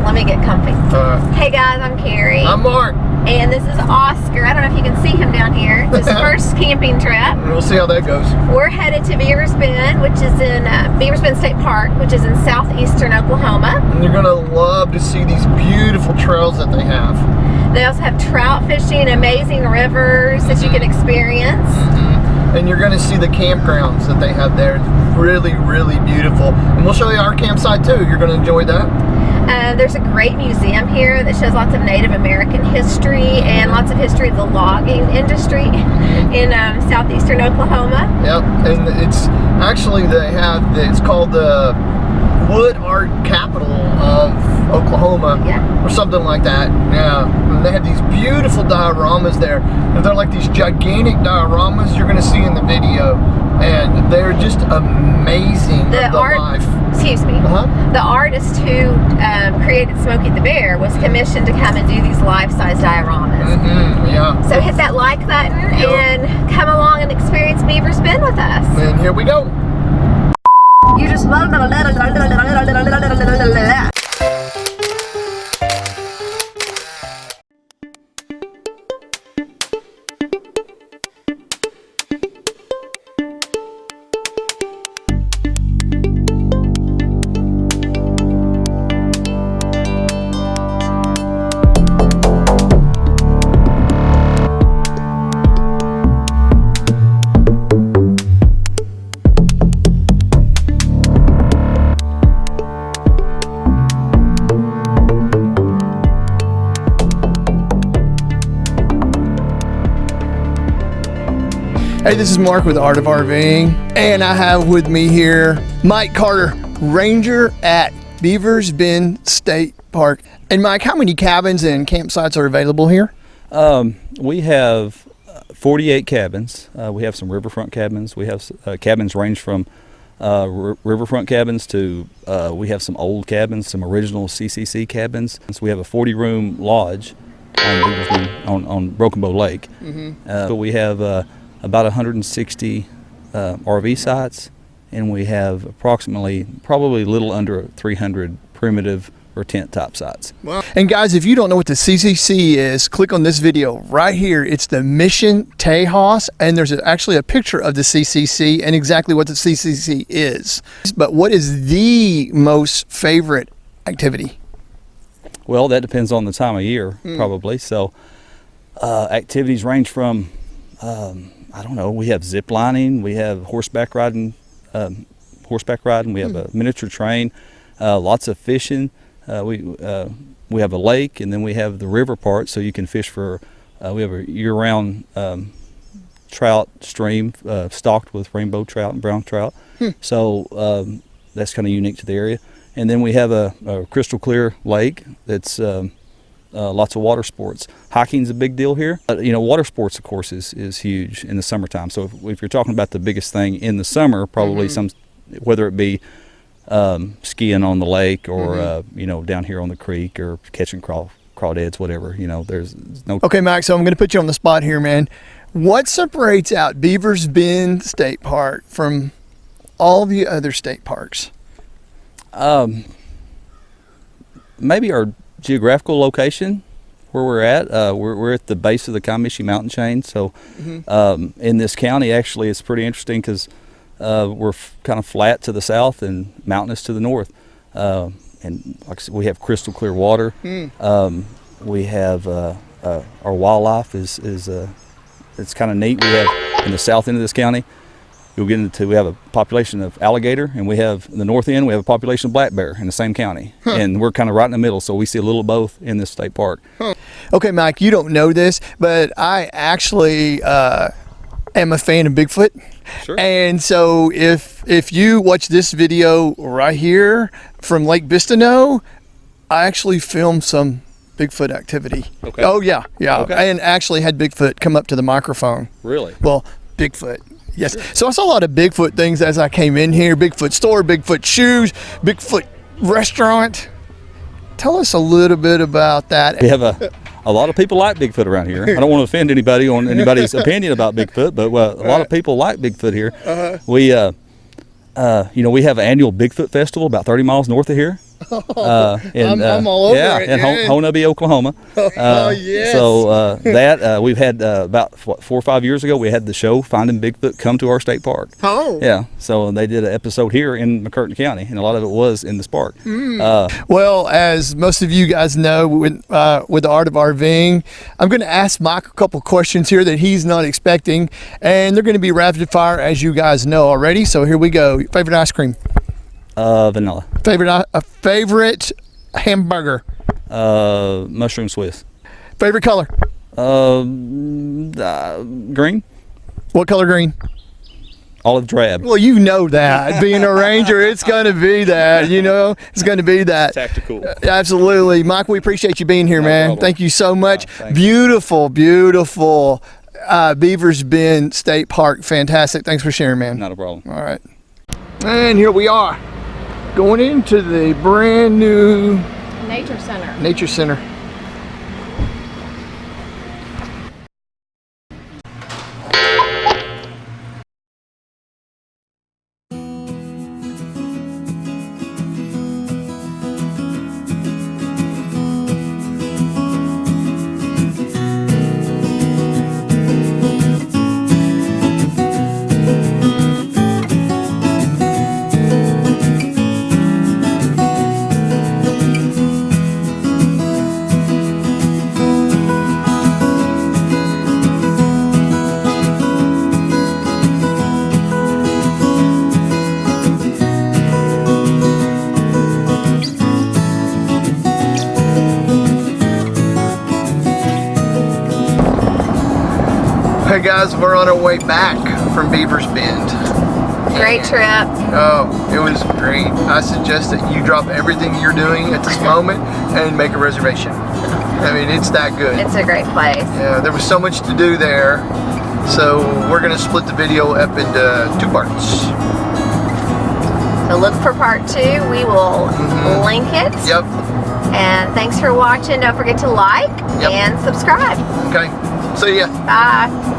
Let me get comfy. Hey guys, I'm Carrie. I'm Mark. And this is Oscar. I don't know if you can see him down here. It's his first camping trip. We'll see how that goes. We're headed to Beavers Bend, which is in Beavers Bend State Park, which is in southeastern Oklahoma. And you're gonna love to see these beautiful trails that they have. They also have trout fishing, amazing rivers that you can experience. And you're gonna see the campgrounds that they have there. It's really, really beautiful. And we'll show you our campsite too. You're gonna enjoy that. There's a great museum here that shows lots of Native American history and lots of history of the logging industry in southeastern Oklahoma. Yep, and it's actually, it's called the Wood Art Capital of Oklahoma, or something like that. Yeah, and they had these beautiful dioramas there, and they're like these gigantic dioramas you're going to see in the video, and they're just amazing. The artist who created Smokey the Bear was commissioned to come and do these life-size dioramas. So hit that like button and come along and experience Beavers Bend with us. And here we go. You just Hey, this is Mark with the Art of RVing, and I have with me here Mike Carter, ranger at Beavers Bend State Park. And Mike, how many cabins and campsites are available here? We have 48 cabins. We have some riverfront cabins. We have cabins range from riverfront cabins to we have some old cabins, some original CCC cabins. So we have a 40-room lodge on Broken Bow Lake. But we have about 160 RV sites, and we have probably a little under 300 primitive or tent top sites. Wow. And guys, if you don't know what the CCC is, click on this video right here. It's the Mission Tejas, and there's actually a picture of the CCC and exactly what the CCC is. But what is the most favorite activity? Well, that depends on the time of year, probably. So activities range from I don't know, we have zip lining, we have horseback riding, we have a miniature train, lots of fishing. We have a lake, and then we have the river part, so you can fish for, we have a year-round trout stream stocked with rainbow trout and brown trout. So that's kind of unique to the area. And then we have a crystal clear lake that's lots of water sports. Hiking's a big deal here. Water sports, of course, is huge in the summertime. So if you're talking about the biggest thing in the summer, probably whether it be skiing on the lake or down here on the creek or catching crawdads, whatever. There's no. Okay, Mike. So I'm going to put you on the spot here, man. What separates out Beavers Bend State Park from all the other state parks? Maybe our geographical location where we're at. We're at the base of the Comanche mountain chain, so in this county actually it's pretty interesting because we're kind of flat to the south and mountainous to the north, and like I said, we have crystal clear water. We have our wildlife is it's kind of neat. We have in the south end of this county, we have a population of alligator, and we have in the north end we have a population of black bear in the same county, and we're kind of right in the middle, so we see a little of both in this state park. Okay, Mike, you don't know this, but I actually am a fan of Bigfoot. Sure. And so if you watch this video right here from Lake Bistino, I actually filmed some Bigfoot activity. Okay. Oh yeah. Okay. And actually had Bigfoot come up to the microphone. Really? Well, Bigfoot. Yes. So I saw a lot of Bigfoot things as I came in here. Bigfoot store, Bigfoot shoes, Bigfoot restaurant. Tell us a little bit about that. We have a lot of people like Bigfoot around here. I don't want to offend anybody on anybody's opinion about Bigfoot, but a lot of people like Bigfoot here. We have an annual Bigfoot festival about 30 miles north of here. I'm all over yeah, it. in Honobia, Oklahoma. Yes. So we've had about 4 or 5 years ago, we had the show Finding Bigfoot come to our state park. Oh. Yeah. So they did an episode here in McCurtain County, and a lot of it was in this park. Well, as most of you guys know, with the Art of RVing, I'm going to ask Mike a couple questions here that he's not expecting, and they're going to be rapid fire, as you guys know already. So here we go. Favorite ice cream? Vanilla. Favorite hamburger? Mushroom Swiss. Favorite color? Green. What color green? Olive drab. Well, you know that. Being a ranger, it's going to be that, it's going to be that. Tactical. Absolutely. Mike, we appreciate you being here, man. Problem. Thank you so much. Beautiful. Beautiful. Beavers Bend State Park. Fantastic. Thanks for sharing, man. Not a problem. All right. And here we are, going into the brand new Nature Center. Nature Center. Hey guys, we're on our way back from Beavers Bend. Great trip. Oh, it was great. I suggest that you drop everything you're doing at this moment and make a reservation. I mean, it's that good. It's a great place. Yeah, there was so much to do there. So we're gonna split the video up into 2 parts. So look for part 2. We will link it. Yep. And thanks for watching. Don't forget to like and subscribe. Okay. See ya. Bye.